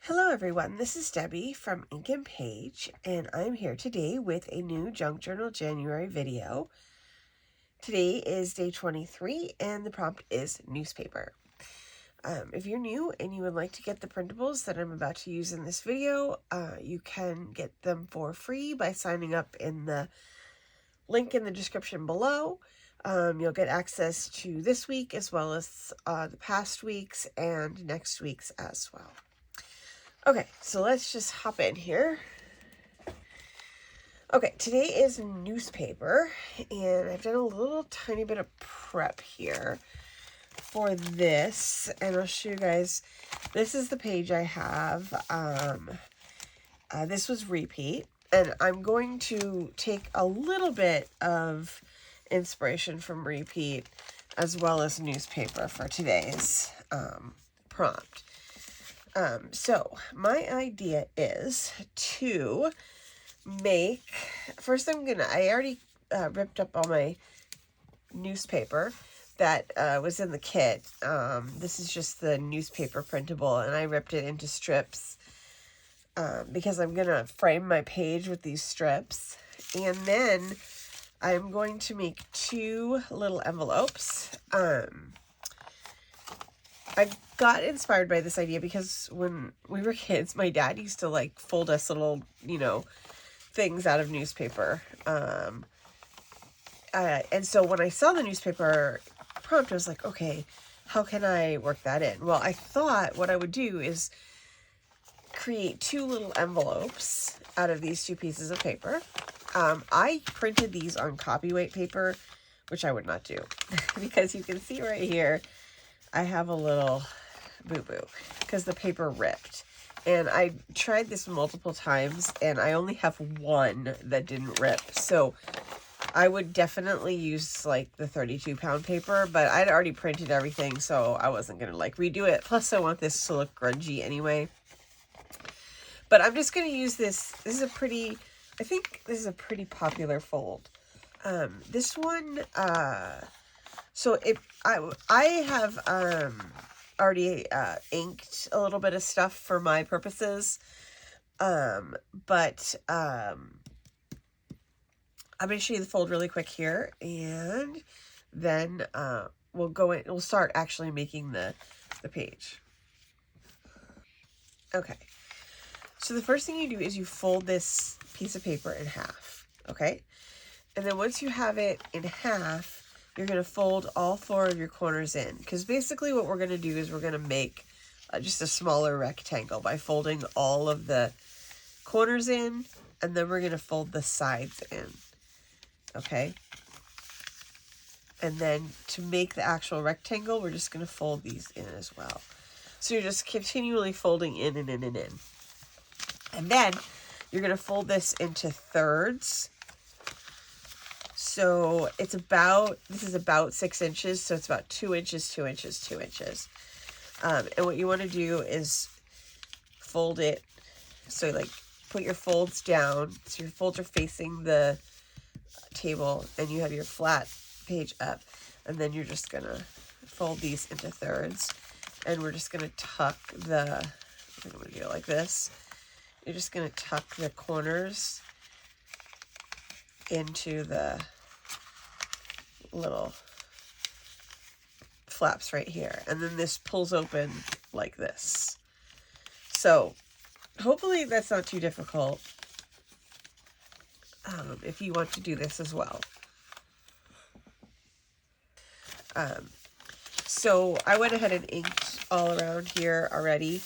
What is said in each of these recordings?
Hello everyone, this is Debbie from Ink and Page, and I'm here today with a new Junk Journal January video. Today is day 23 and the prompt is newspaper. If you're new and you would like to get the printables that I'm about to use in this video, you can get them for free by signing up in the link in the description below. You'll get access to this week as well as the past weeks and next week's as well. Okay, so let's just hop in here. Okay, today is newspaper, and I've done a little tiny bit of prep here for this, and I'll show you guys. This is the page I have. This was repeat, and I'm going to take a little bit of inspiration from repeat as well as newspaper for today's prompt. So my idea is to make, first I already ripped up all my newspaper that was in the kit. This is just the newspaper printable, and I ripped it into strips because I'm going to frame my page with these strips. And then I'm going to make two little envelopes. I got inspired by this idea because when we were kids, my dad used to like fold us little, things out of newspaper. And so when I saw the newspaper prompt, I was like, okay, how can I work that in? Well, I thought what I would do is create two little envelopes out of these two pieces of paper. I printed these on copy-weight paper, which I would not do because you can see right here, I have a little boo-boo because the paper ripped. And I tried this multiple times and I only have one that didn't rip. So I would definitely use like the 32-pound paper, but I'd already printed everything, so I wasn't going to like redo it. Plus I want this to look grungy anyway. But I'm just going to use this. This is a pretty, I think this is a pretty popular fold. This one, so I have already inked a little bit of stuff for my purposes, but I'm going to show you the fold really quick here, and then we'll start actually making the page. Okay, so the first thing you do is you fold this piece of paper in half, okay? And then once you have it in half, you're going to fold all four of your corners in. Because basically what we're going to do is we're going to make just a smaller rectangle by folding all of the corners in. And then we're going to fold the sides in. Okay? And then to make the actual rectangle, we're just going to fold these in as well. So you're just continually folding in and in and in. And then you're going to fold this into thirds. So this is about 6 inches, so it's about 2 inches, 2 inches, 2 inches. And what you want to do is fold it, so like put your folds down, so your folds are facing the table, and you have your flat page up, and then you're just going to fold these into thirds, and we're just going to tuck I'm going to do it like this. You're just going to tuck the corners into the little flaps right here, and then this pulls open like this. So hopefully that's not too difficult if you want to do this as well. So I went ahead and inked all around here already,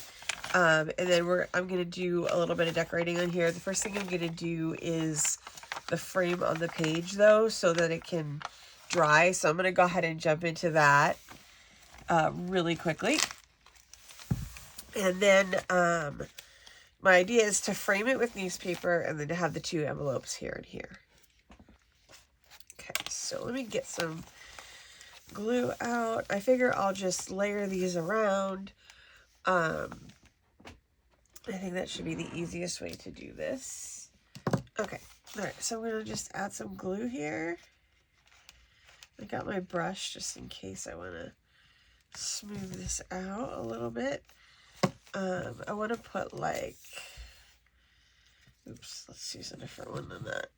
and then I'm going to do a little bit of decorating on here. The first thing I'm going to do is the frame on the page though, so that it can dry. So I'm going to go ahead and jump into that really quickly. And then my idea is to frame it with newspaper and then to have the two envelopes here and here. Okay, so let me get some glue out. I figure I'll just layer these around. I think that should be the easiest way to do this. Okay, all right, so I'm going to just add some glue here. I got my brush just in case I want to smooth this out a little bit. I want to put like, oops, let's use a different one than that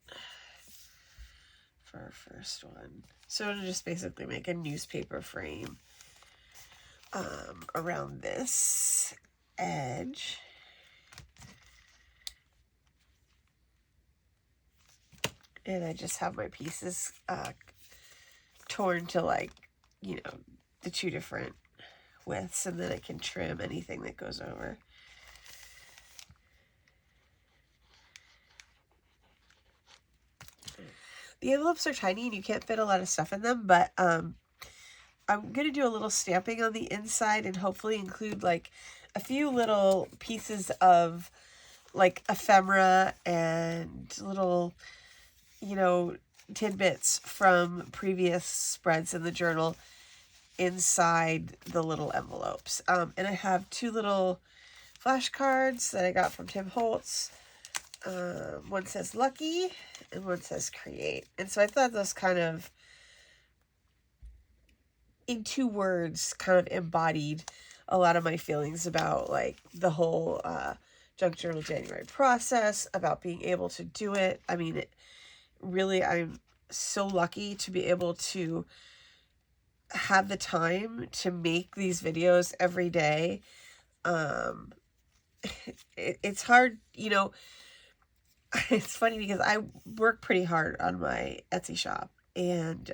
for our first one. So I'm going to just basically make a newspaper frame around this edge. And I just have my pieces torn to like, you know, the two different widths, and then I can trim anything that goes over. The envelopes are tiny and you can't fit a lot of stuff in them, but I'm going to do a little stamping on the inside and hopefully include like a few little pieces of like ephemera and little, you know, tidbits from previous spreads in the journal inside the little envelopes. And I have two little flashcards that I got from Tim Holtz. One says Lucky and one says Create. And so I thought those kind of, in two words, kind of embodied a lot of my feelings about like the whole Junk Journal January process, about being able to do it. I mean, really, I'm so lucky to be able to have the time to make these videos every day. It's hard, you know. It's funny because I work pretty hard on my Etsy shop, and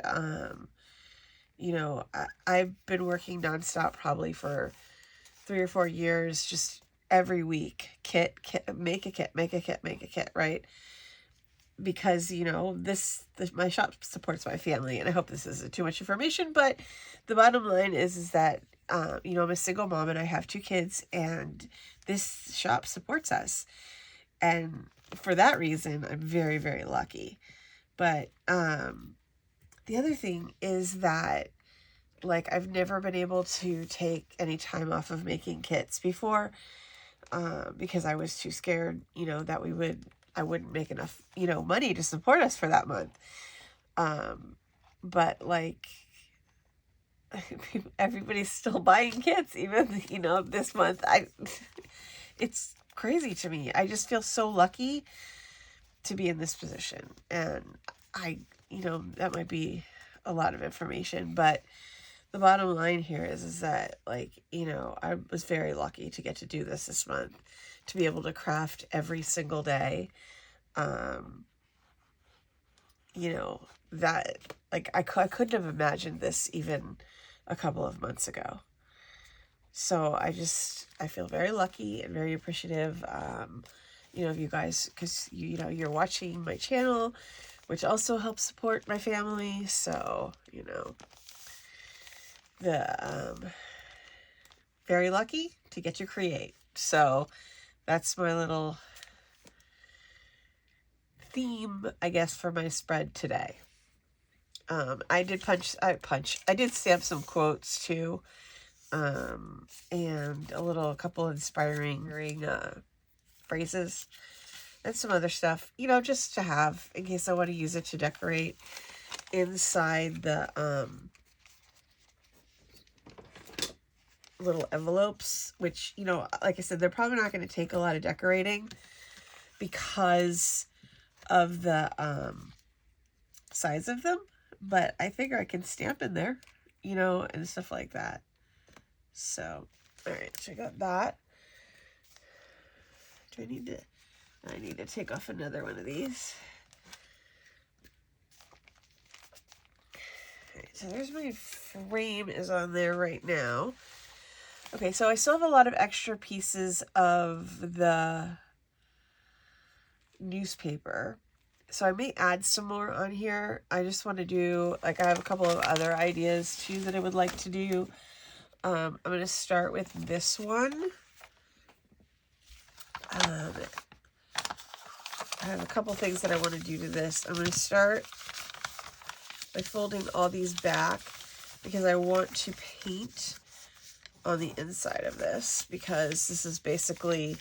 you know, I've been working nonstop probably for 3 or 4 years, just every week, make a kit, right? Because, you know, my shop supports my family, and I hope this isn't too much information, but the bottom line is that, you know, I'm a single mom and I have 2 kids, and this shop supports us. And for that reason, I'm very, very lucky. But, the other thing is that, like, I've never been able to take any time off of making kits before, because I was too scared, you know, that I wouldn't make enough, you know, money to support us for that month. But like, everybody's still buying kits, even, you know, this month. It's crazy to me. I just feel so lucky to be in this position. And you know, that might be a lot of information, but the bottom line here is that, like, you know, I was very lucky to get to do this month, to be able to craft every single day. You know, that, like, I couldn't have imagined this even a couple of months ago. So I feel very lucky and very appreciative, you know, of you guys, because, you know, you're watching my channel, which also helps support my family. So, you know, very lucky to get to create. So that's my little theme, I guess, for my spread today. I did stamp some quotes too, and a couple inspiring phrases and some other stuff, you know, just to have in case I want to use it to decorate inside the little envelopes, which, you know, like I said, they're probably not going to take a lot of decorating because of the size of them, but I figure I can stamp in there, you know, and stuff like that. So, all right, so I got that. I need to take off another one of these. All right, so there's my frame is on there right now. Okay, so I still have a lot of extra pieces of the newspaper, so I may add some more on here. I just want to do, like, I have a couple of other ideas too that I would like to do. I'm going to start with this one. I have a couple things that I want to do to this. I'm going to start by folding all these back because I want to paint on the inside of this, because this is basically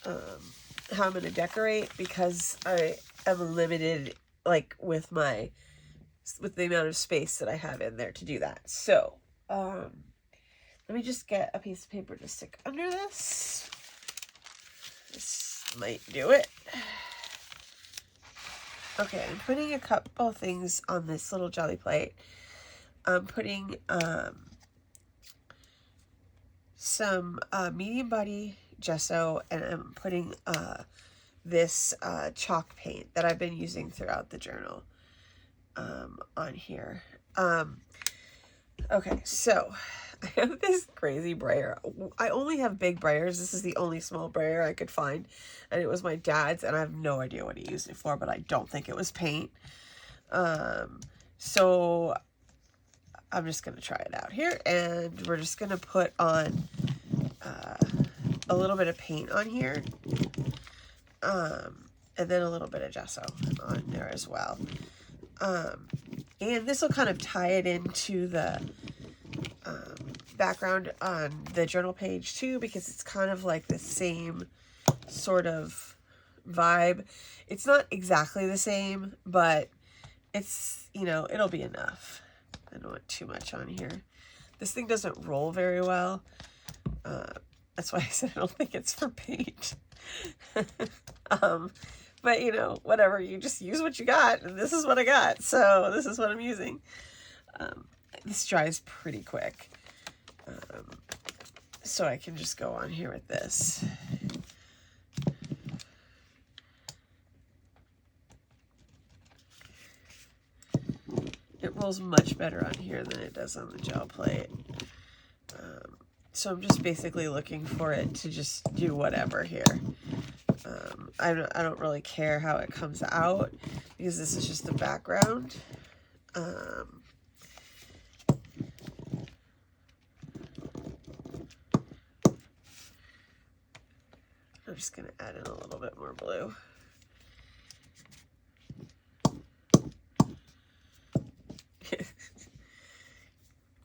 how I'm going to decorate, because I am limited, like, with the amount of space that I have in there to do that. So Let me just get a piece of paper to stick under this. This might do it. Okay, I'm putting a couple things on this little jelly plate. I'm putting some medium body gesso, and I'm putting this chalk paint that I've been using throughout the journal on here. Okay, so I have this crazy brayer. I only have big brayers. This is the only small brayer I could find, and it was my dad's, and I have no idea what he used it for, but I don't think it was paint. So I'm just going to try it out here, and we're just going to put on a little bit of paint on here, and then a little bit of gesso on there as well. And this will kind of tie it into the background on the journal page too, because it's kind of like the same sort of vibe. It's not exactly the same, but it's, you know, it'll be enough. I don't want too much on here. This thing doesn't roll very well. That's why I said I don't think it's for paint. But you know, whatever, you just use what you got, and this is what I got, so this is what I'm using. This dries pretty quick, so I can just go on here with this. It rolls much better on here than it does on the gel plate. So I'm just basically looking for it to just do whatever here. I don't really care how it comes out, because this is just the background. I'm just going to add in a little bit more blue.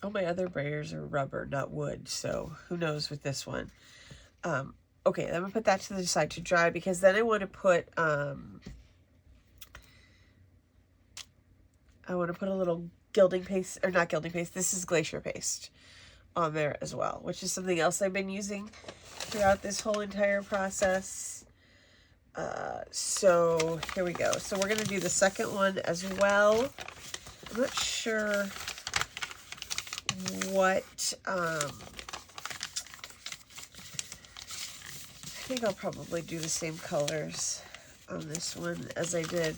All my other brayers are rubber, not wood, so who knows with this one. Okay, I'm going to put that to the side to dry, because then I want to put, I want to put a little gilding paste, or not gilding paste, this is glacier paste on there as well, which is something else I've been using throughout this whole entire process. So here we go. So we're going to do the second one as well. I'm not sure what, I think I'll probably do the same colors on this one as I did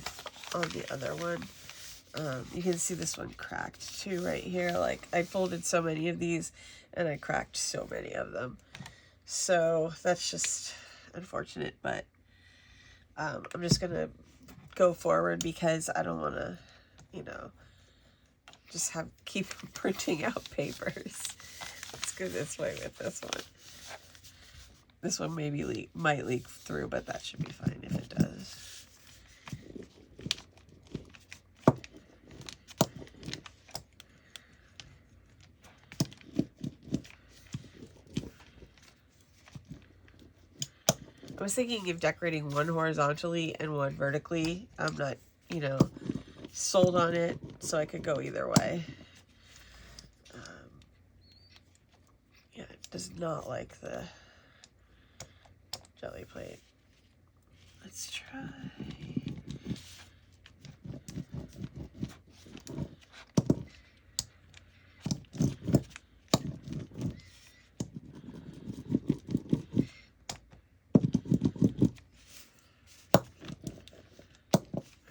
on the other one. You can see this one cracked too right here. Like, I folded so many of these and I cracked so many of them. So that's just unfortunate, but I'm just going to go forward, because I don't want to, you know, just keep printing out papers. Let's go this way with this one. This one maybe might leak through, but that should be fine if it does. I was thinking of decorating one horizontally and one vertically. I'm not, you know, sold on it, so I could go either way. Yeah, it does not like the jelly plate. Let's try.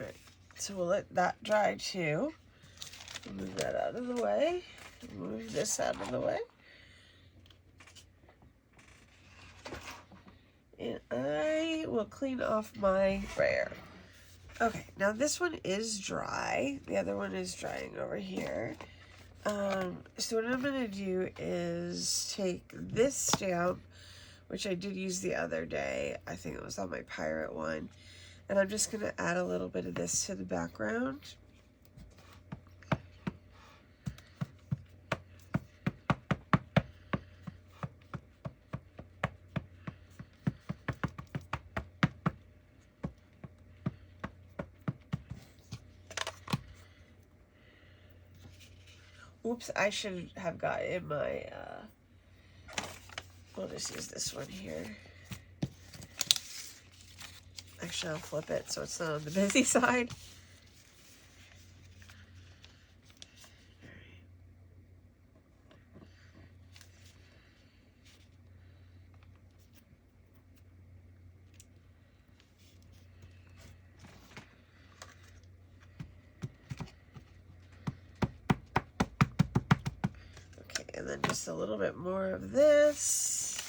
Alright, so we'll let that dry too. Move that out of the way. Move this out of the way. And I will clean off my brayer. Okay, now this one is dry. The other one is drying over here. So what I'm going to do is take this stamp, which I did use the other day. I think it was on my pirate one. And I'm just going to add a little bit of this to the background. Oops, I should have gotten my we'll just use this one here. Actually, I'll flip it so it's not on the busy side. And then just a little bit more of this,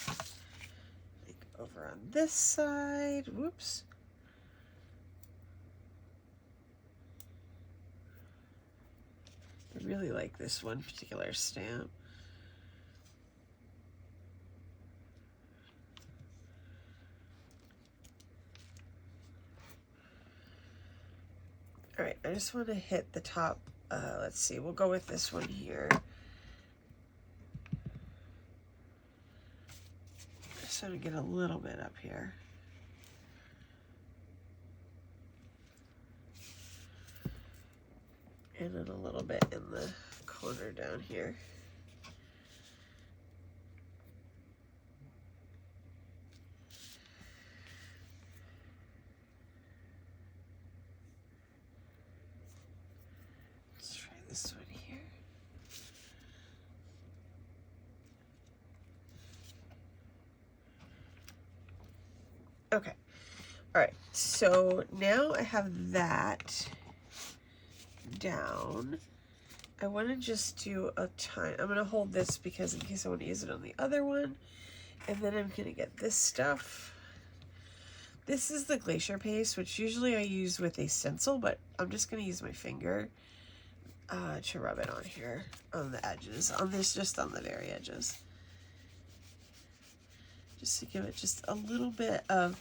like over on this side. Whoops. I really like this one particular stamp. All right, I just want to hit the top. Let's see, we'll go with this one here. Just want to get a little bit up here. And then a little bit in the corner down here. Let's try this one here. Okay. All right. So now I have that down. I want to just do a tiny, I'm going to hold this because in case I want to use it on the other one. And then I'm going to get this stuff. This is the glacier paste, which usually I use with a stencil, but I'm just going to use my finger to rub it on here, on the edges, on this, just on the very edges. Just to give it just a little bit of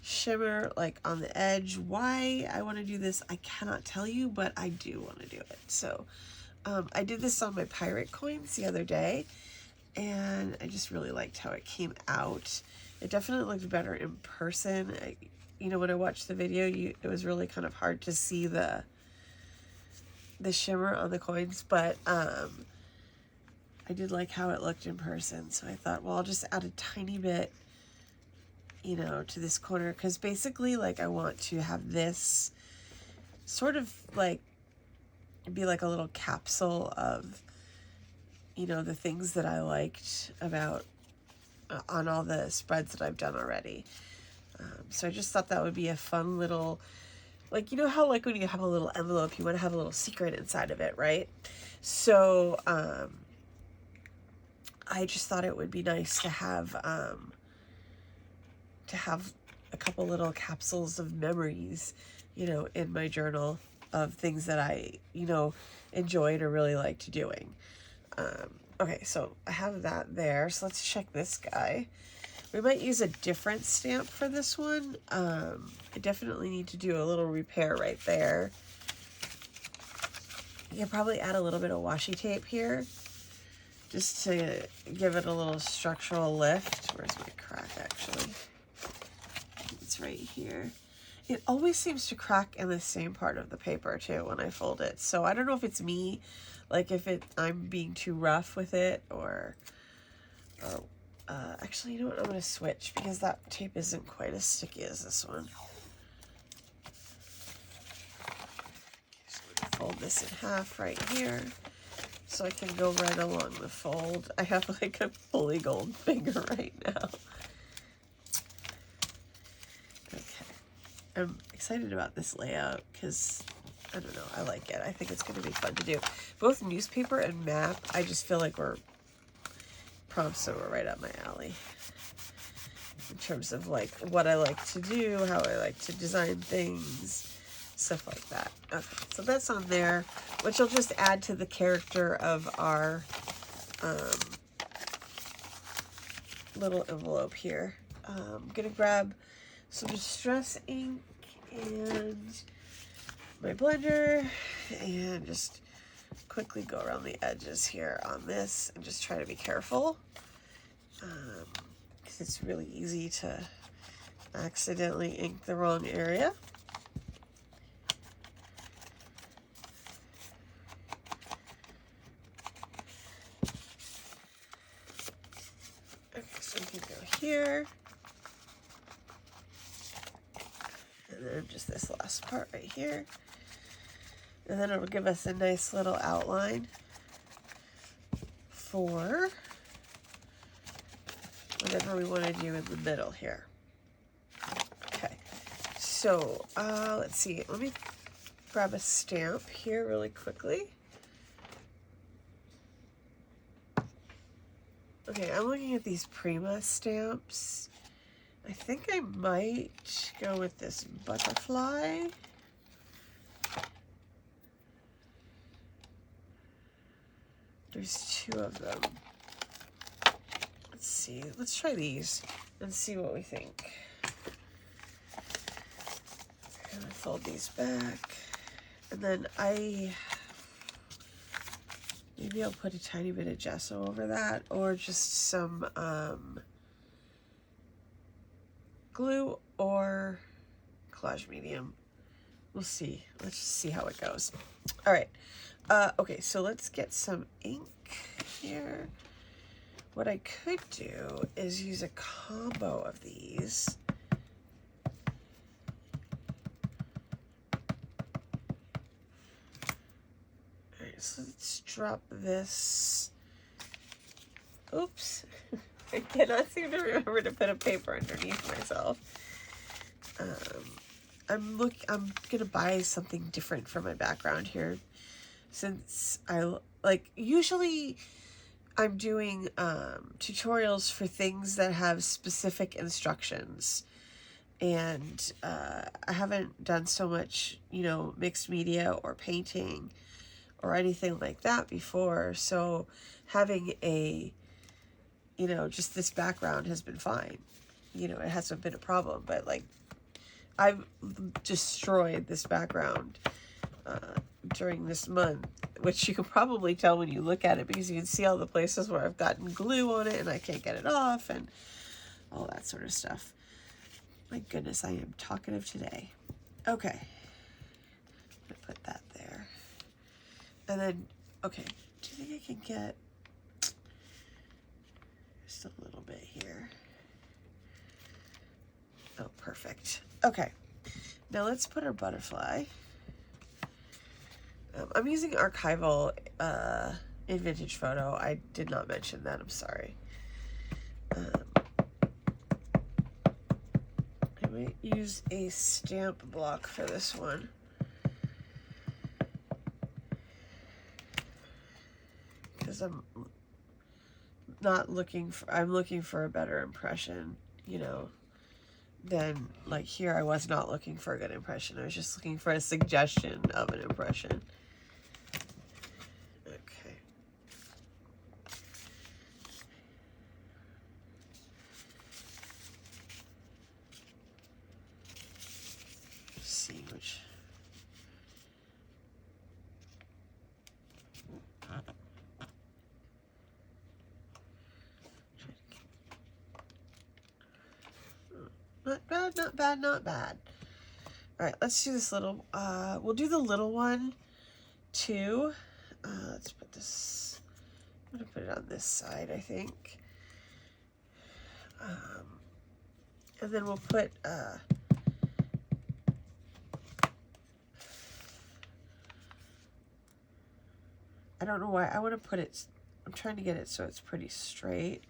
shimmer, like on the edge. Why I want to do this, I cannot tell you, but I do want to do it. So I did this on my pirate coins the other day, and I just really liked how it came out. It definitely looked better in person. You know, when I watched the video, it was really kind of hard to see the shimmer on the coins, but I did like how it looked in person. So I thought, well, I'll just add a tiny bit, you know, to this corner, because basically, like, I want to have this sort of like be like a little capsule of, you know, the things that I liked about on all the spreads that I've done already. So I just thought that would be a fun little, like, you know how like when you have a little envelope, you want to have a little secret inside of it, right? So I just thought it would be nice to have a couple little capsules of memories, you know, in my journal of things that I, you know, enjoyed or really liked doing. Okay, so I have that there. So let's check this guy. We might use a different stamp for this one. I definitely need to do a little repair right there. You can probably add a little bit of washi tape here just to give it a little structural lift. Where's my crack actually? It's right here. It always seems to crack in the same part of the paper too when I fold it. So I don't know if it's me, like if I'm being too rough with it, or actually, you know what? I'm going to switch because that tape isn't quite as sticky as this one. So I'm going to fold this in half right here so I can go right along the fold. I have like a fully gold finger right now. I'm excited about this layout because, I don't know, I like it. I think it's going to be fun to do. Both newspaper and map, I just feel like we're prompts that were right up my alley. In terms of like what I like to do, how I like to design things, stuff like that. Okay, so that's on there, which will just add to the character of our little envelope here. I'm going to grab some distress ink and my blender and just quickly go around the edges here on this and just try to be careful, because it's really easy to accidentally ink the wrong area. Okay. here. And then just this last part right here. And then it'll give us a nice little outline for whatever we want to do in the middle here. Okay, so let's see. Let me grab a stamp here really quickly. Okay, I'm looking at these Prima stamps. I think I might go with this butterfly. There's two of them. Let's see. Let's try these and see what we think. I'm gonna fold these back. And then maybe I'll put a tiny bit of gesso over that, or just some glue or collage medium. We'll see. Let's just see how it goes. All right. Okay, so let's get some ink here. What I could do is use a combo of these. All right, so let's drop this. Oops. I cannot seem to remember to put a paper underneath myself. I'm gonna buy something different for my background here, since usually I'm doing tutorials for things that have specific instructions, and I haven't done so much, you know, mixed media or painting or anything like that before. So having a, you know, just this background has been fine. You know, it hasn't been a problem, but like I've destroyed this background during this month, which you can probably tell when you look at it, because you can see all the places where I've gotten glue on it and I can't get it off and all that sort of stuff. My goodness, I am talkative today. Okay, I'm gonna put that there. And then, okay, do you think I can get just a little bit here? Oh, perfect. Okay, now let's put our butterfly. I'm using archival in Vintage Photo. I did not mention that, I'm sorry. I might use a stamp block for this one. Because I'm looking for a better impression, you know. Then, like here, I was not looking for a good impression. I was just looking for a suggestion of an impression. Okay. Let's see which. Not bad, not bad, not bad. All right, let's do this little, we'll do the little one too. Let's put this, I'm gonna put it on this side, I think. And then we'll put, I don't know why, I want to put it, I'm trying to get it so it's pretty straight.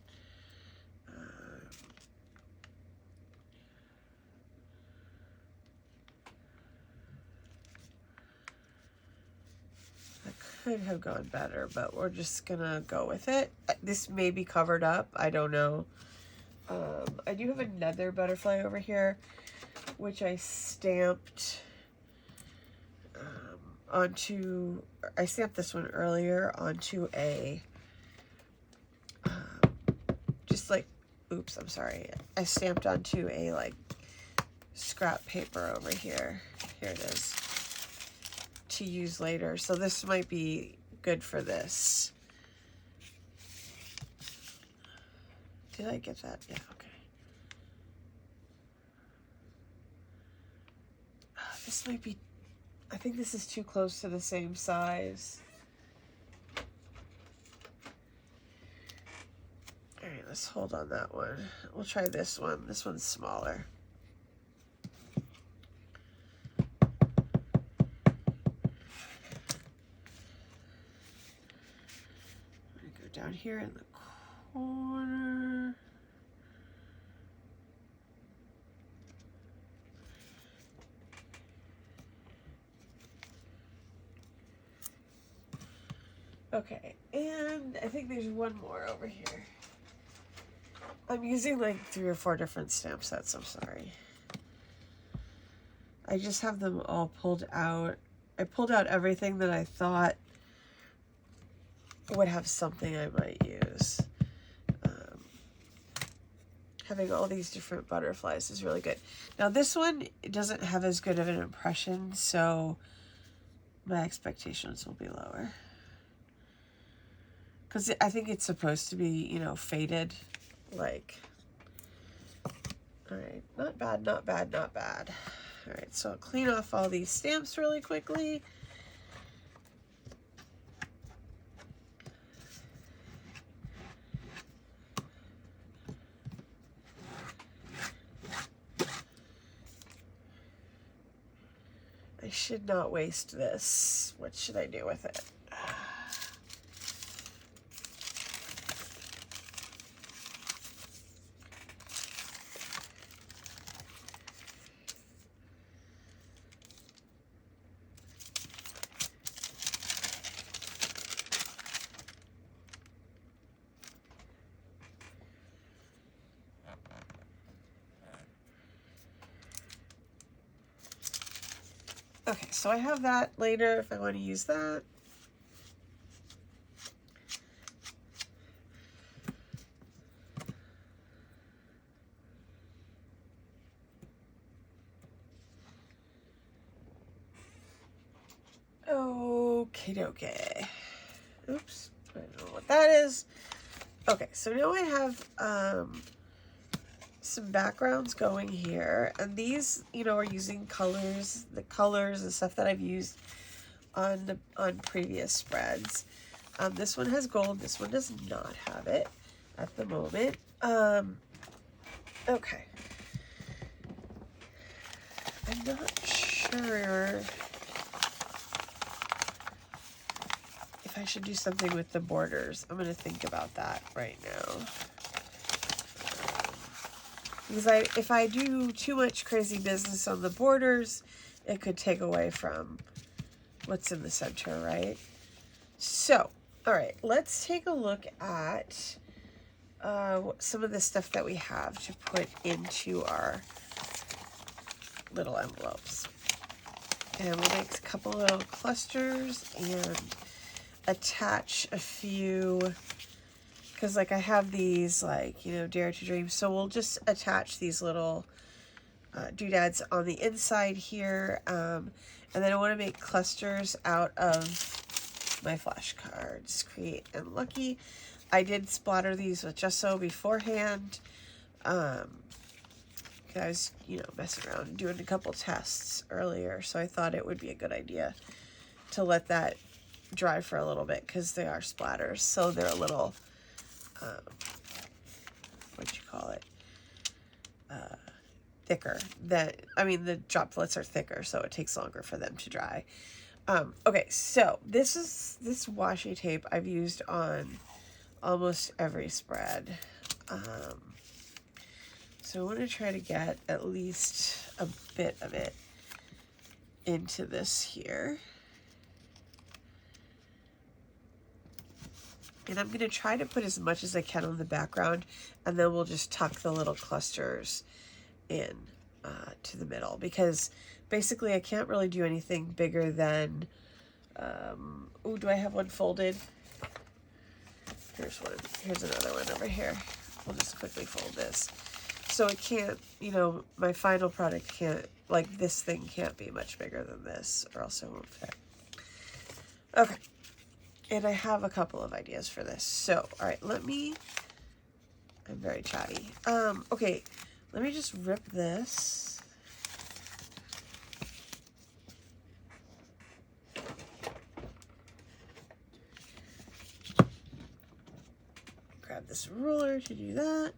Could have gone better, but we're just gonna go with it. This may be covered up, I don't know. I do have another butterfly over here, which I stamped I stamped this one earlier onto a, just like, oops, I'm sorry. I stamped onto a like scrap paper over here. Here it is. To use later, so this might be good for this. Did I get that? Yeah, okay. This might be, I think this is too close to the same size. All right, let's hold on that one. We'll try this one. This one's smaller. Go down here in the corner. Okay, and I think there's one more over here. I'm using like 3 or 4 different stamp sets, I'm sorry. I just have them all pulled out. I pulled out everything that I thought would have something I might use. Having all these different butterflies is really good. Now this one, it doesn't have as good of an impression, so my expectations will be lower. Because I think it's supposed to be, you know, faded, like, all right, not bad, not bad, not bad. All right, so I'll clean off all these stamps really quickly. I should not waste this. What should I do with it? Okay, so I have that later if I want to use that. Okay, okay. Oops, I don't know what that is. Okay, so now I have some backgrounds going here, and these, you know, are using colors, the colors and stuff that I've used on previous spreads. This one has gold. This one does not have it at the moment. Okay. I'm not sure if I should do something with the borders. I'm going to think about that right now. Because if I do too much crazy business on the borders, it could take away from what's in the center, right? So, all right, let's take a look at some of the stuff that we have to put into our little envelopes. And we'll make a couple little clusters and attach a few, because like I have these, like, you know, Dare to Dream, so we'll just attach these little doodads on the inside here, and then I want to make clusters out of my flashcards. Create and Lucky. I did splatter these with gesso beforehand. I was, you know, messing around and doing a couple tests earlier, so I thought it would be a good idea to let that dry for a little bit, because they are splatters, so they're a little what you call it, thicker. I mean, the droplets are thicker, so it takes longer for them to dry. Okay, so this washi tape I've used on almost every spread. So I want to try to get at least a bit of it into this here. And I'm going to try to put as much as I can on the background, and then we'll just tuck the little clusters in to the middle, because basically I can't really do anything bigger than, oh, do I have one folded? Here's one. Here's another one over here. We'll just quickly fold this. So it can't, you know, my final product can't, like, this thing can't be much bigger than this, or else it won't fit. Okay. And I have a couple of ideas for this. So, all right, I'm very chatty. Okay, let me just rip this. Grab this ruler to do that.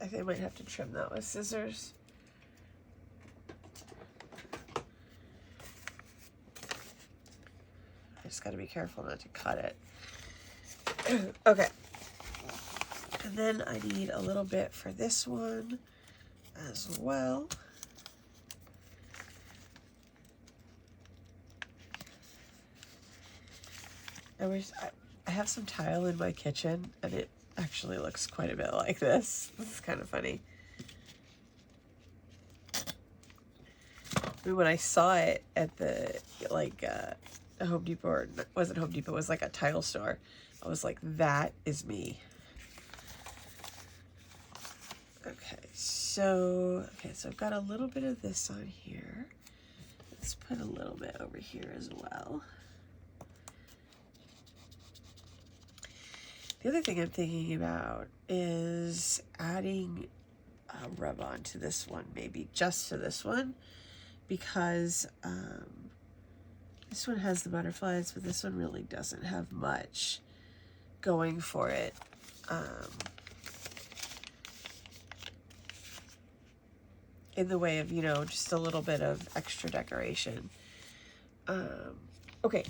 I think I might have to trim that with scissors. I just got to be careful not to cut it. Okay. And then I need a little bit for this one as well. I have some tile in my kitchen, and it actually looks quite a bit like this. This is kind of funny. I mean, when I saw it at the, like, a Home Depot, or it wasn't Home Depot, it was like a tile store, I was like, that is me. Okay, so I've got a little bit of this on here. Let's put a little bit over here as well. The other thing I'm thinking about is adding a rub-on to this one, maybe just to this one, because this one has the butterflies, but this one really doesn't have much going for it. In the way of, you know, just a little bit of extra decoration. Okay,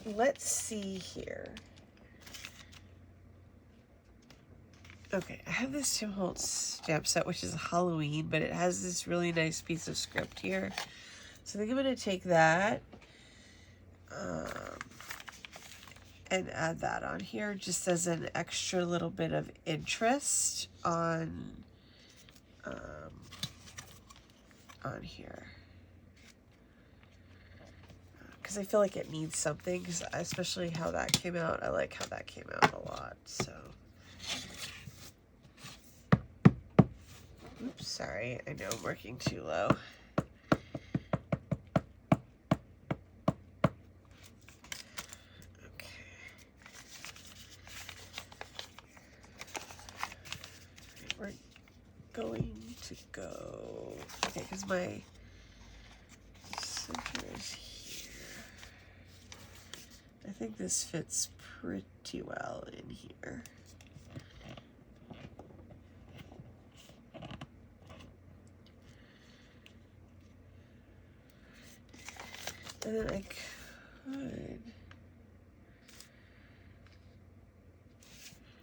let's see here. Okay, I have this Tim Holtz stamp set, which is Halloween, but it has this really nice piece of script here. So I think I'm going to take that and add that on here just as an extra little bit of interest on here. Because I feel like it needs something, because especially how that came out. I like how that came out a lot, so... Oops, sorry. I know I'm working too low. Okay. We're going to go... Okay, because my center is here. I think this fits pretty well in here. And then I could,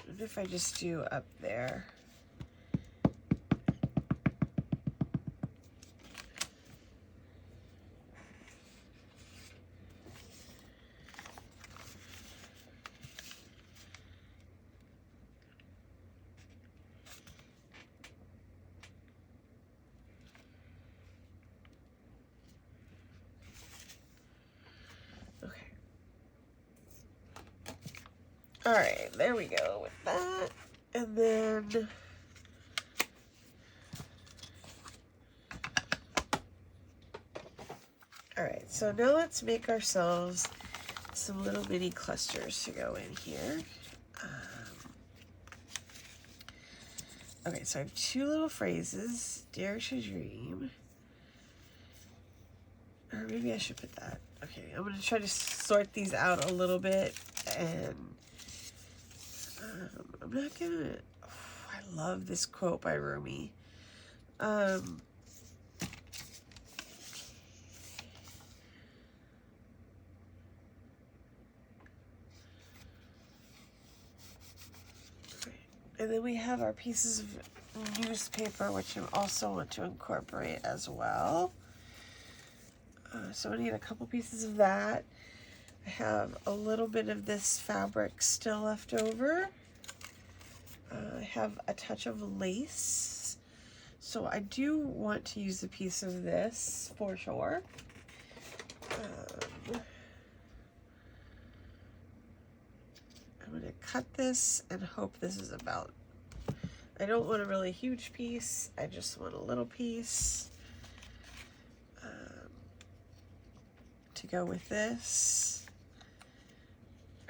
what if I just do up there? All right, there we go with that. And then all right, so now let's make ourselves some little mini clusters to go in here. Okay, so I have two little phrases, dare to dream. Or maybe I should put that. Okay, I'm gonna try to sort these out a little bit, and I'm not gonna, I love this quote by Rumi. Okay. And then we have our pieces of newspaper, which I also want to incorporate as well. So I need a couple pieces of that. I have a little bit of this fabric still left over. I have a touch of lace. So I do want to use a piece of this for sure. I'm going to cut this and hope this is about, I don't want a really huge piece. I just want a little piece to go with this.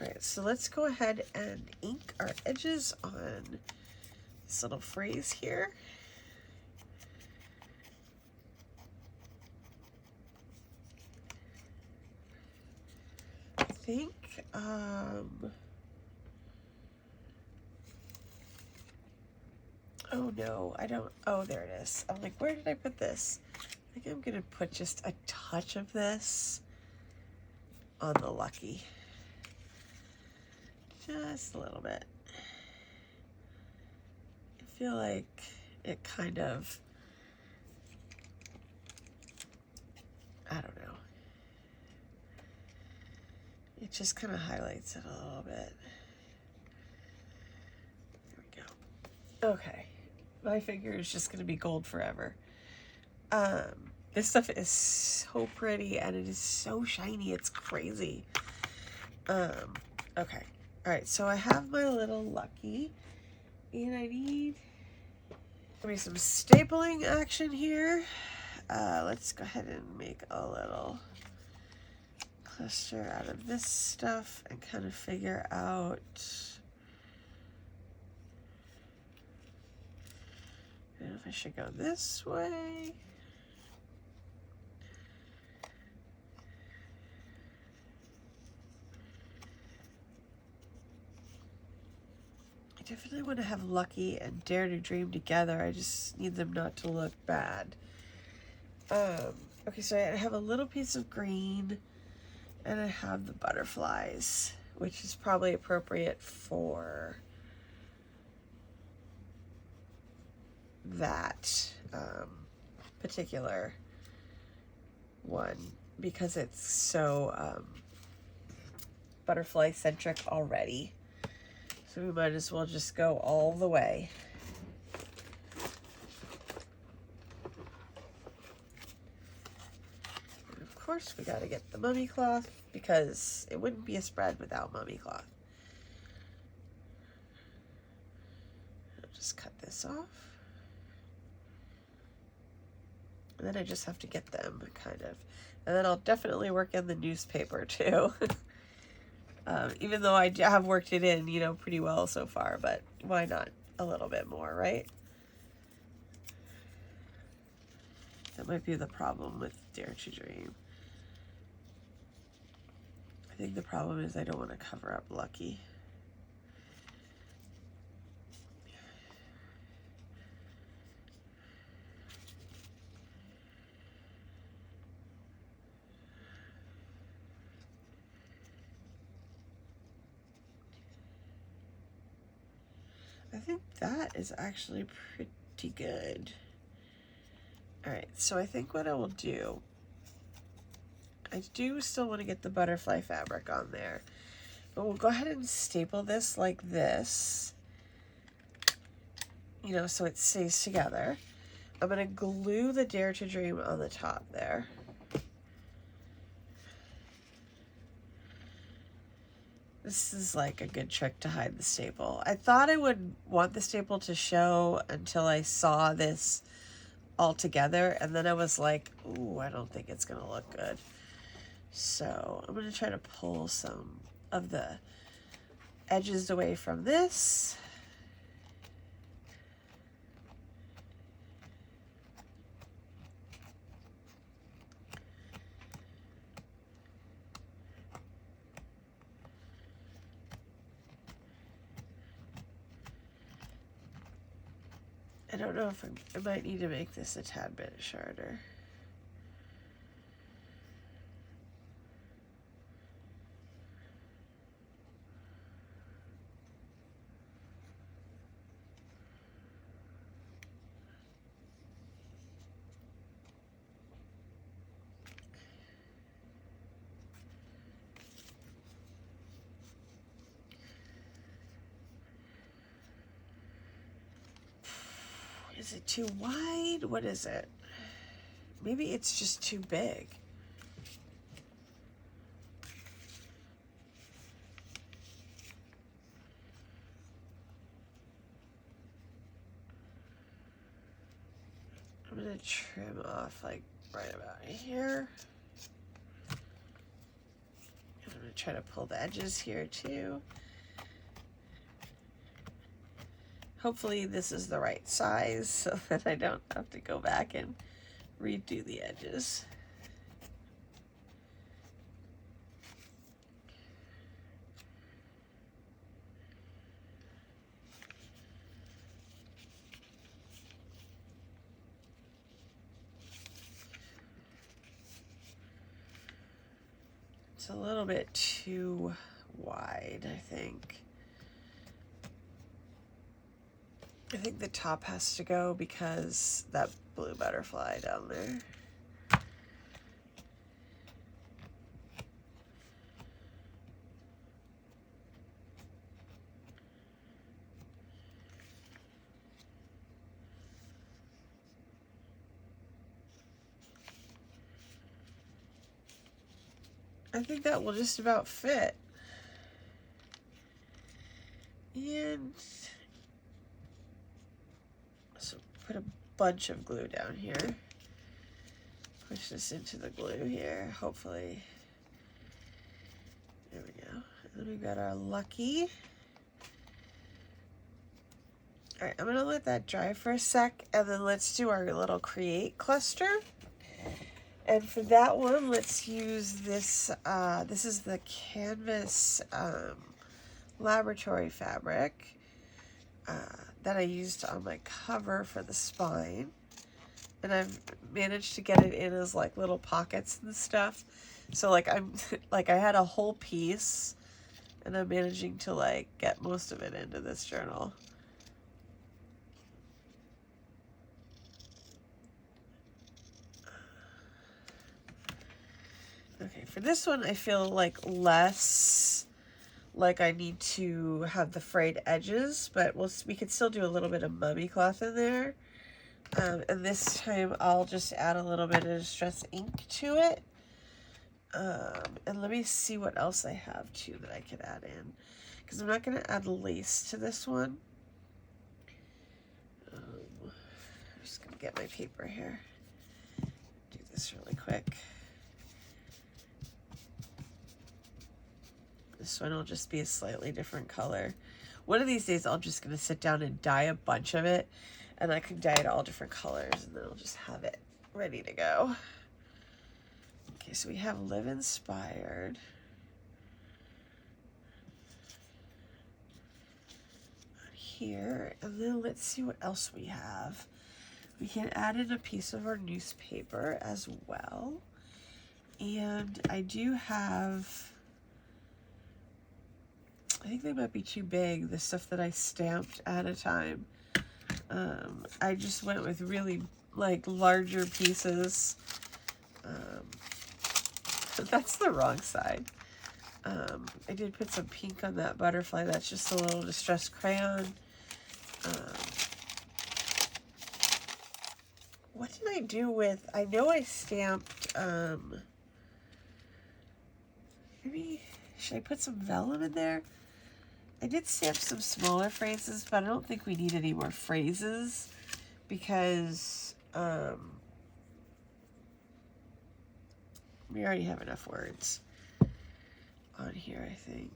All right, so let's go ahead and ink our edges on this little phrase here. think, oh no, I don't, oh, there it is. I'm like, where did I put this? I think I'm gonna put just a touch of this on the Lucky. Just a little bit. I feel like it kind of, I don't know. It just kind of highlights it a little bit. There we go. Okay. My finger is just going to be gold forever. This stuff is so pretty and it is so shiny. It's crazy. Okay. All right. So I have my little Lucky and I need maybe some stapling action here. Let's go ahead and make a little cluster out of this stuff and kind of figure out if I should go this way. I definitely want to have Lucky and Dare to Dream together. I just need them not to look bad. Okay, so I have a little piece of green and I have the butterflies, which is probably appropriate for that particular one because it's so butterfly centric already. So we might as well just go all the way. And of course we got to get the mummy cloth because it wouldn't be a spread without mummy cloth. I'll just cut this off. And then I just have to get them, kind of. And then I'll definitely work in the newspaper, too. Even though I have worked it in, you know, pretty well so far. But why not a little bit more, right? That might be the problem with Dare to Dream. I think the problem is I don't want to cover up Lucky. I think that is actually pretty good. All right, so I think what I will do, I do still want to get the butterfly fabric on there, but we'll go ahead and staple this like this, you know, so it stays together. I'm going to glue the Dare to Dream on the top there. This is like a good trick to hide the staple. I thought I would want the staple to show until I saw this all together, and then I was like, ooh, I don't think it's gonna look good. So I'm gonna try to pull some of the edges away from this. I don't know if I might need to make this a tad bit shorter. Is it too wide? What is it? Maybe it's just too big. I'm gonna trim off like right about here. I'm gonna try to pull the edges here too. Hopefully this is the right size so that I don't have to go back and redo the edges. It's a little bit too wide, I think. I think the top has to go because that blue butterfly down there. I think that will just about fit. And so put a bunch of glue down here. Push this into the glue here, hopefully. There we go. And then we've got our lucky. All right, I'm gonna let that dry for a sec, and then let's do our little create cluster. And for that one, let's use this. This is the canvas laboratory fabric that I used on my cover for the spine. And I've managed to get it in as like little pockets and stuff. So like I'm like I had a whole piece, and I'm managing to like get most of it into this journal. Okay, for this one, I feel like less like I need to have the frayed edges, but we could still do a little bit of mummy cloth in there. And this time I'll just add a little bit of distress ink to it. And let me see what else I have too that I could add in, because I'm not going to add lace to this one. I'm just going to get my paper here. Do this really quick. This one will just be a slightly different color. One of these days I'm just going to sit down and dye a bunch of it, and I can dye it all different colors, and then I'll just have it ready to go. Okay, so we have Live Inspired. Here, and then let's see what else we have. We can add in a piece of our newspaper as well. And I do have, I think they might be too big, the stuff that I stamped at a time. I just went with really like larger pieces. That's the wrong side. I did put some pink on that butterfly. That's just a little distressed crayon. What did I do with, I know I stamped, maybe, should I put some vellum in there? I did stamp some smaller phrases, but I don't think we need any more phrases because we already have enough words on here, I think.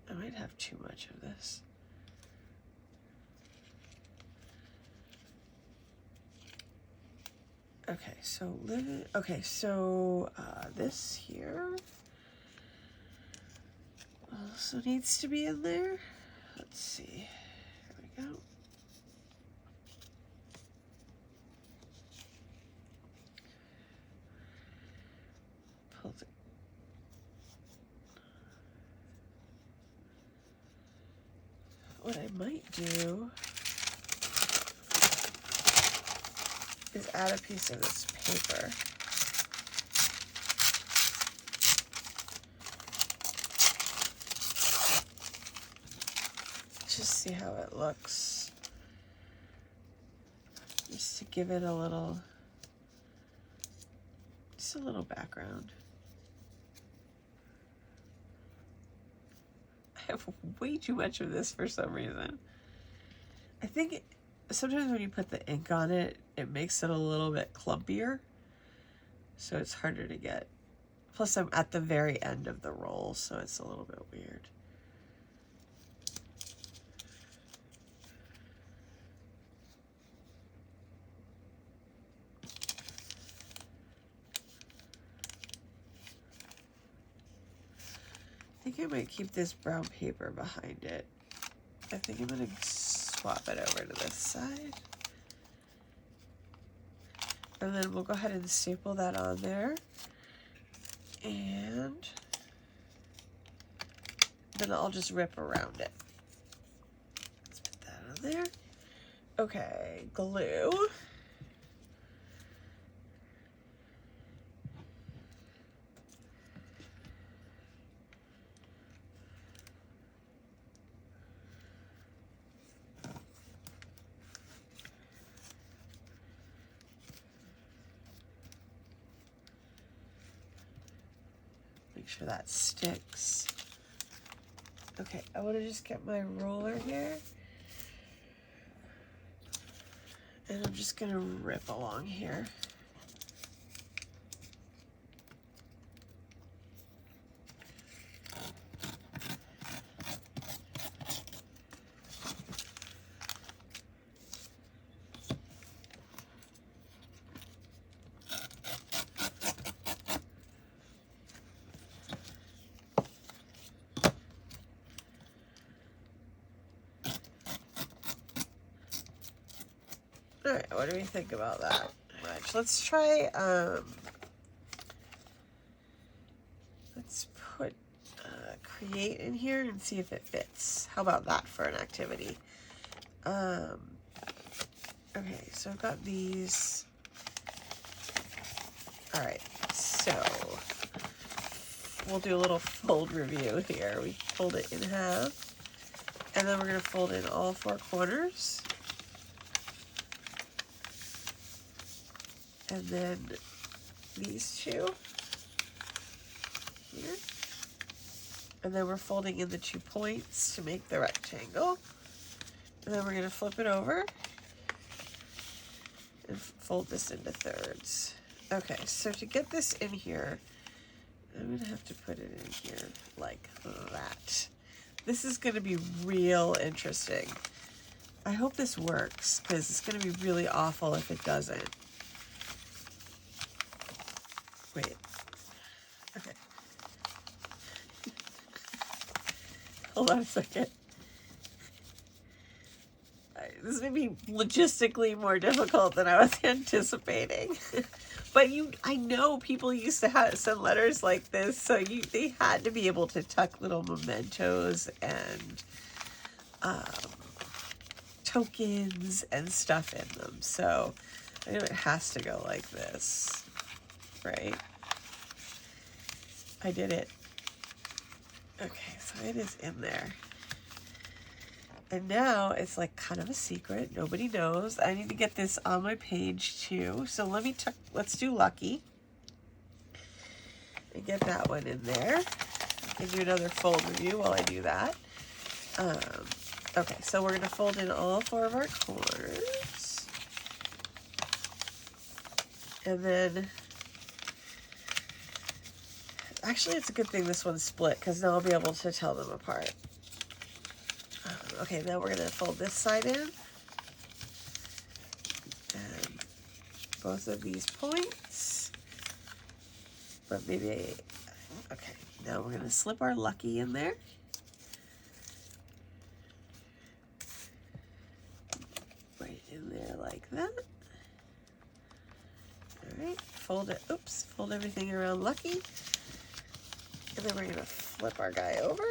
I might have too much of this. Okay, so this here also needs to be in there. Let's see. Here we go. Pull the what I might do is add a piece of this paper. Just see how it looks. Just to give it a little, just a little background. I have way too much of this for some reason. I think sometimes when you put the ink on it, it makes it a little bit clumpier. So it's harder to get. Plus I'm at the very end of the roll, so it's a little bit weird. I think I might keep this brown paper behind it. I think I'm going to swap it over to this side. And then we'll go ahead and staple that on there. And then I'll just rip around it. Let's put that on there. Okay, glue. Make sure that sticks. Okay, I want to just get my roller here. And I'm just going to rip along here. All right, what do we think about that? Right, let's try, let's put create in here and see if it fits. How about that for an activity? Okay, so I've got these. All right, so we'll do a little fold review here. We fold it in half, and then we're gonna fold in all 4 corners. And then these 2 here. And then we're folding in the 2 points to make the rectangle. And then we're going to flip it over and fold this into thirds. Okay, so to get this in here, I'm going to have to put it in here like that. This is going to be real interesting. I hope this works, because it's going to be really awful if it doesn't. Wait. Okay. Hold on a second. This is going to be logistically more difficult than I was anticipating. But I know people used to send letters like this, so they had to be able to tuck little mementos and tokens and stuff in them. So I know it has to go like this. Right? I did it. Okay, so it is in there. And now it's like kind of a secret. Nobody knows. I need to get this on my page too. So let's do lucky. And get that one in there. And do another fold review while I do that. Okay, so we're going to fold in all 4 of our corners. And then actually, it's a good thing this one's split, because now I'll be able to tell them apart. Okay, now we're going to fold this side in. And both of these points. But maybe, okay, now we're going to slip our lucky in there. Right in there like that. All right, fold it, oops, fold everything around lucky. And then we're going to flip our guy over.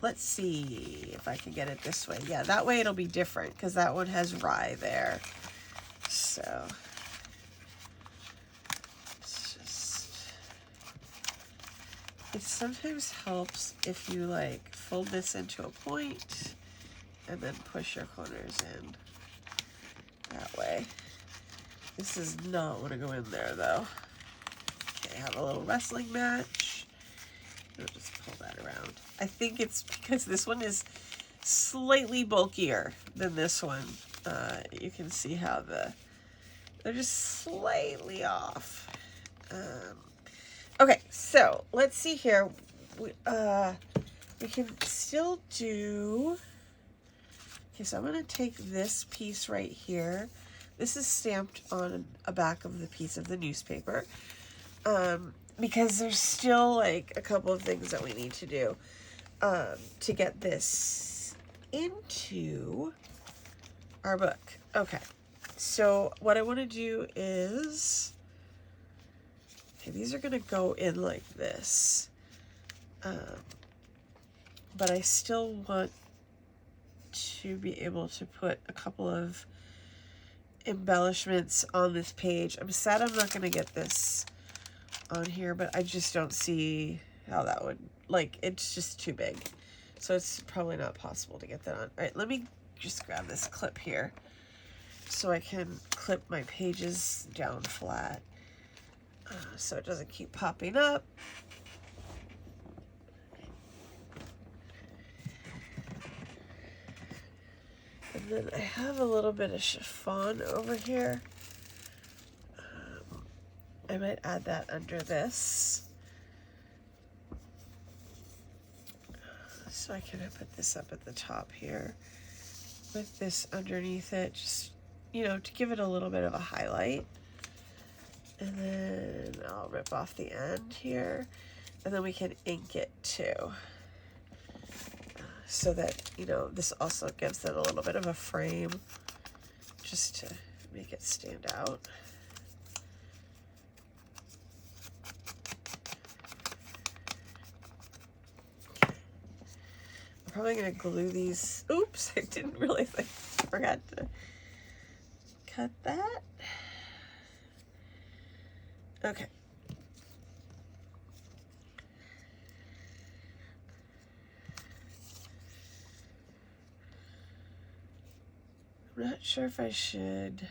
Let's see if I can get it this way. Yeah, that way it'll be different, because that one has rye there. So it sometimes helps if you like fold this into a point and then push your corners in that way. This does not want to go in there though. Okay, I have a little wrestling match. I'll just pull that around. I think it's because this one is slightly bulkier than this one. You can see how they're just slightly off. Okay, so let's see here. We can still do. Okay, so I'm going to take this piece right here. This is stamped on a back of the piece of the newspaper, because there's still like a couple of things that we need to do to get this into our book. Okay, so what I want to do is, okay, these are going to go in like this, but I still want to be able to put a couple of embellishments on this page. I'm sad I'm not going to get this on here, but I just don't see how that would, like, it's just too big. So it's probably not possible to get that on. All right, let me just grab this clip here so I can clip my pages down flat so it doesn't keep popping up. And then I have a little bit of chiffon over here. I might add that under this. So I can put this up at the top here with this underneath it, just, you know, to give it a little bit of a highlight. And then I'll rip off the end here, and then we can ink it too. So that, you know, this also gives it a little bit of a frame just to make it stand out. I'm probably going to glue these. Oops, I didn't realize I forgot to cut that. Okay. I'm not sure if I should.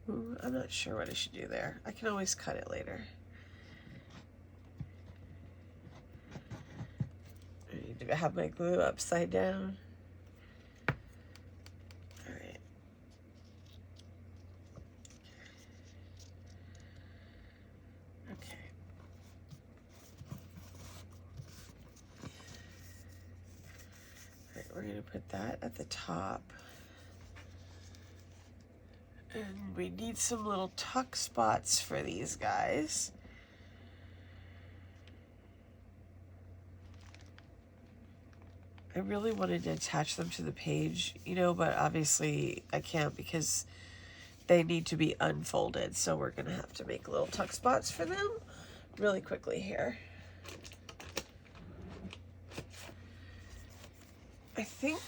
I'm not sure what I should do there. I can always cut it later. I need to have my glue upside down. All right. Okay. All right, we're going to put that at the top. And we need some little tuck spots for these guys. I really wanted to attach them to the page, you know, but obviously I can't because they need to be unfolded. So we're going to have to make little tuck spots for them really quickly here. I think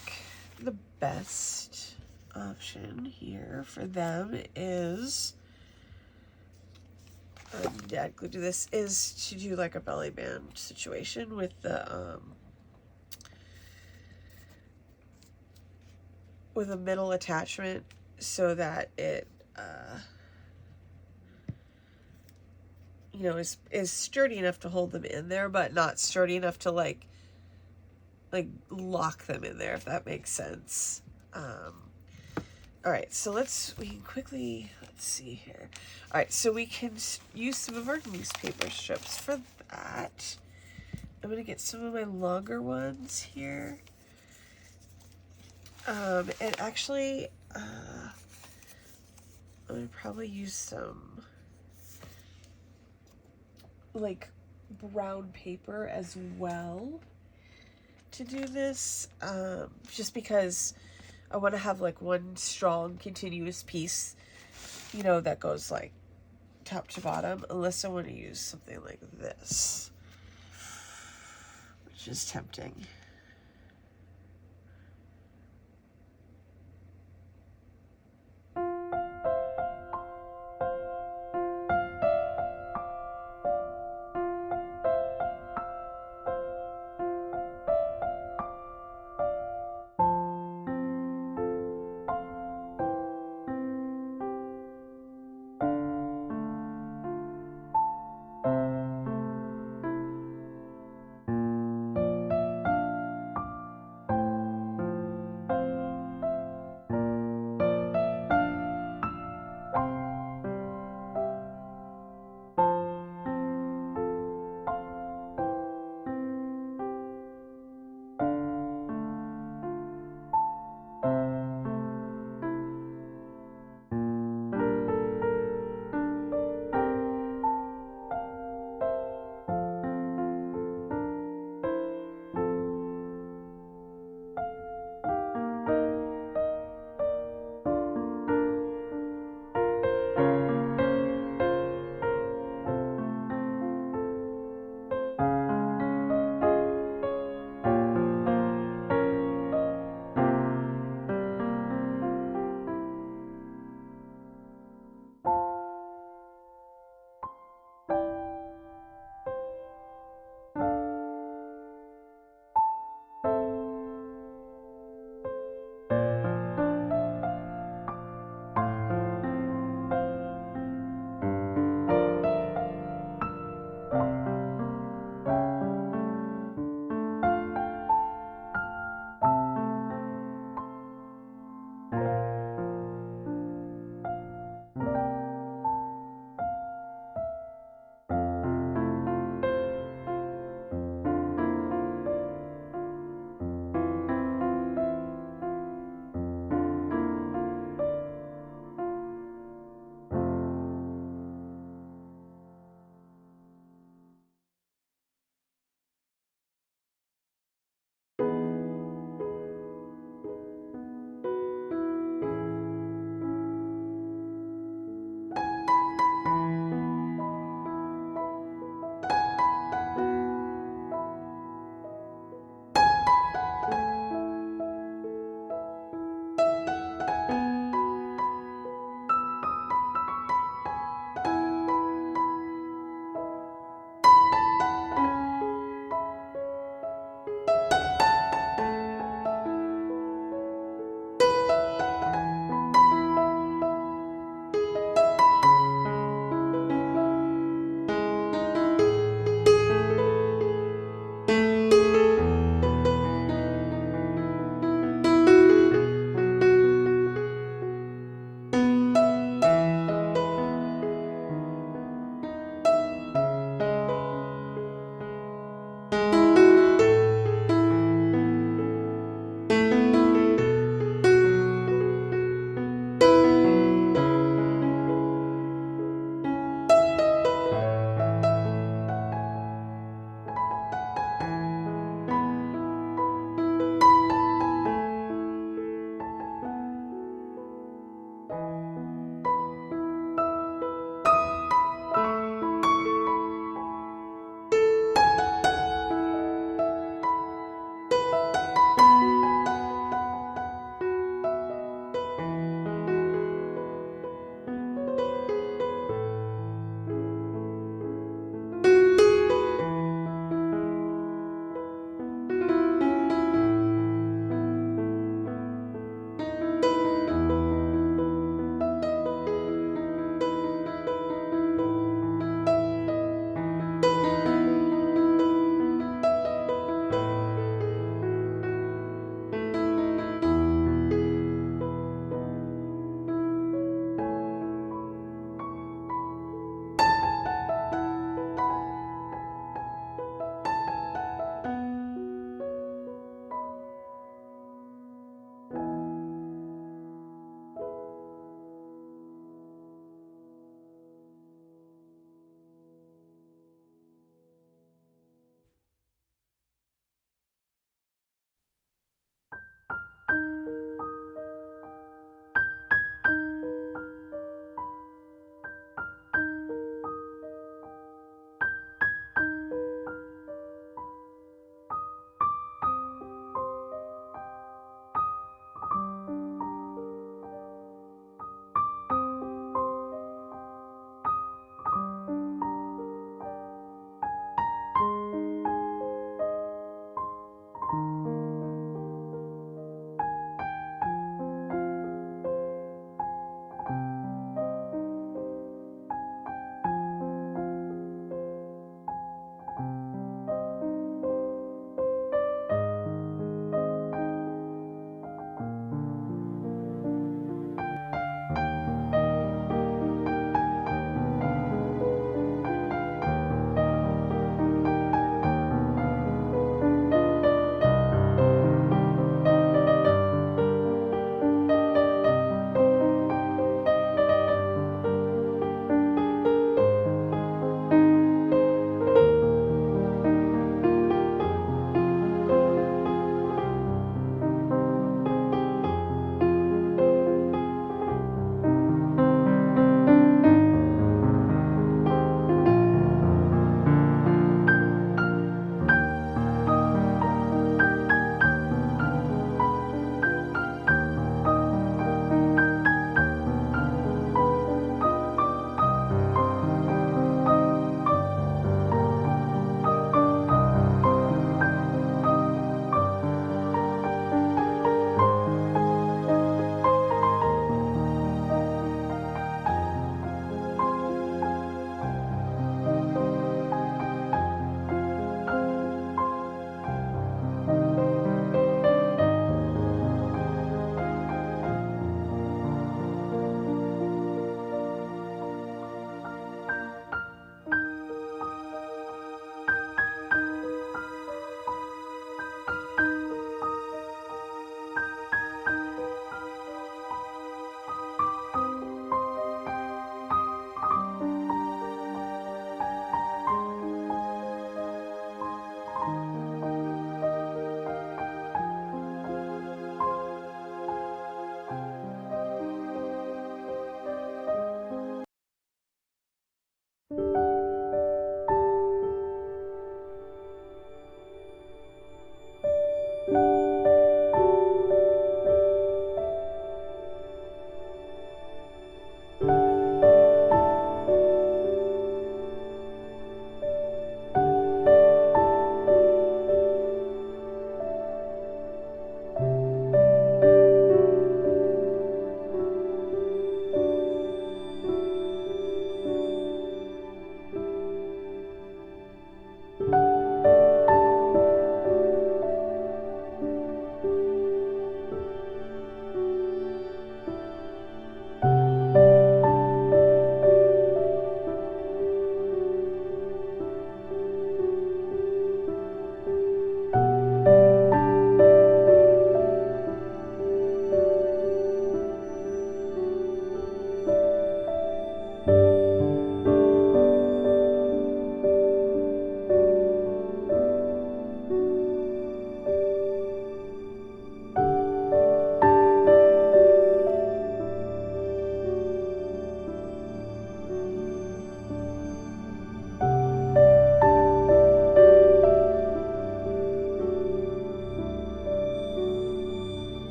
the best option here for them is, Dad glued to this, is to do like a belly band situation with the with a middle attachment so that it you know, is sturdy enough to hold them in there, but not sturdy enough to like lock them in there, if that makes sense. All right, so we can quickly, let's see here. All right, so we can use some of our newspaper strips for that. I'm gonna get some of my longer ones here. And actually, I'm gonna probably use some like brown paper as well to do this, just because I want to have like one strong continuous piece, you know, that goes like top to bottom, unless I want to use something like this, which is tempting.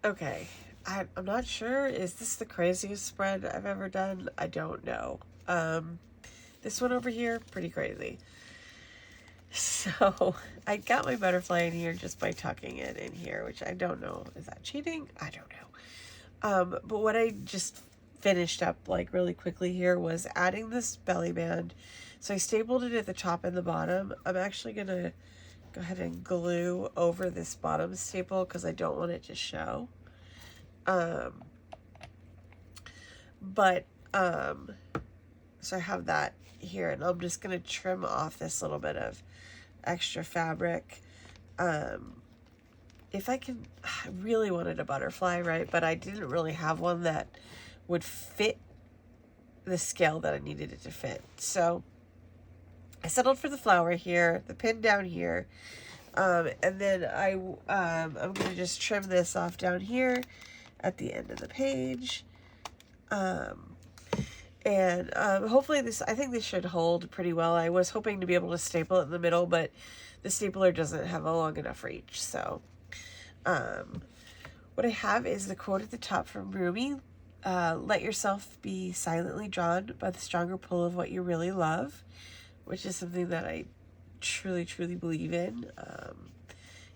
Okay, I'm not sure. Is this the craziest spread I've ever done? I don't know. This one over here, pretty crazy. So I got my butterfly in here just by tucking it in here, which I don't know. Is that cheating? I don't know. But what I just finished up like really quickly here was adding this belly band. So I stapled it at the top and the bottom. I'm actually gonna go ahead and glue over this bottom staple because I don't want it to show. So I have that here, and I'm just gonna trim off this little bit of extra fabric. If I can, I really wanted a butterfly, right? But I didn't really have one that would fit the scale that I needed it to fit. So I settled for the flower here, the pin down here. And then I'm going to just trim this off down here at the end of the page. Hopefully I think this should hold pretty well. I was hoping to be able to staple it in the middle, but the stapler doesn't have a long enough reach. So, what I have is the quote at the top from Rumi. Let yourself be silently drawn by the stronger pull of what you really love, which is something that I truly, truly believe in.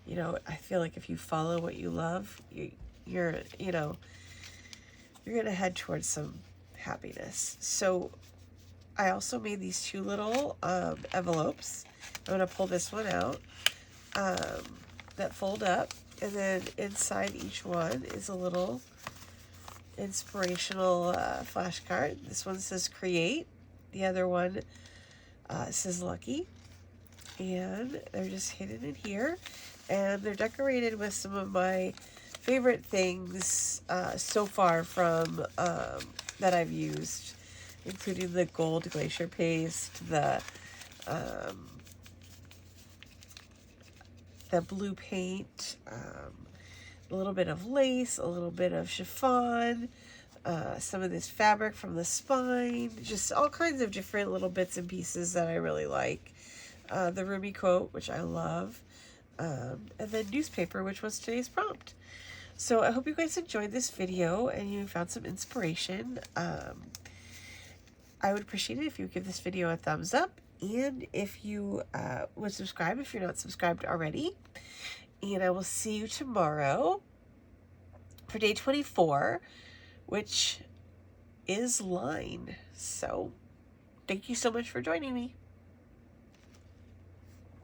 You know, I feel like if you follow what you love, you're going to head towards some happiness. So I also made these two little envelopes. I'm going to pull this one out that fold up, and then inside each one is a little inspirational flashcard. This one says create, the other one says lucky, and they're just hidden in here, and they're decorated with some of my favorite things so far from that I've used, including the gold glacier paste, the blue paint, a little bit of lace, a little bit of chiffon, some of this fabric from the spine, just all kinds of different little bits and pieces that I really like. The Rumi quote, which I love, and then newspaper, which was today's prompt. So I hope you guys enjoyed this video and you found some inspiration. I would appreciate it if you would give this video a thumbs up, and if you would subscribe if you're not subscribed already. And I will see you tomorrow for day 24, which is line. So thank you so much for joining me.